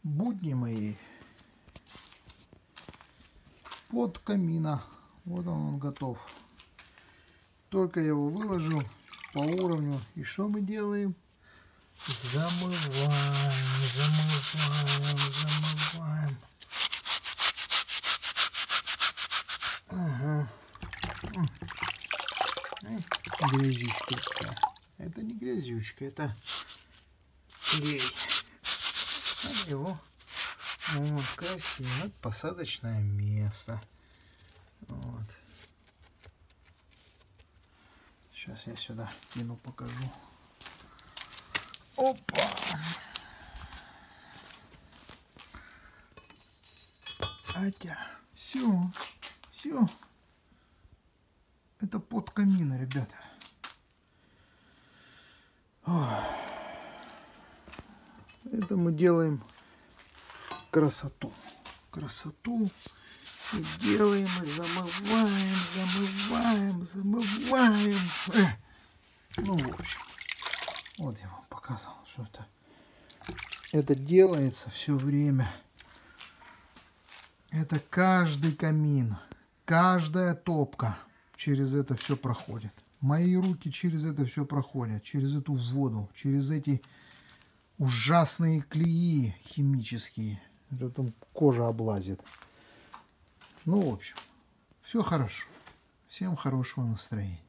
будни мои. Под камина. Вот он готов. Только я его выложил по уровню. И что мы делаем? Замываем, замываем, замываем. Ага. Грязючка такая. Это не грязючка, это клей. Его вот, красиво. Вот посадочное место. Вот. Сейчас я сюда кину, покажу. Опа! Атя. Все. Все. Это под камина, ребята. Ой. Это мы делаем красоту. Красоту. И делаем, и замываем, замываем, замываем. Ну, в общем. Вот я вам показал, что это делается все время. Это каждый камин, каждая топка через это все проходит. Мои руки через это все проходят, через эту воду, через эти ужасные клеи химические. Это там кожа облазит. Ну, в общем, все хорошо. Всем хорошего настроения.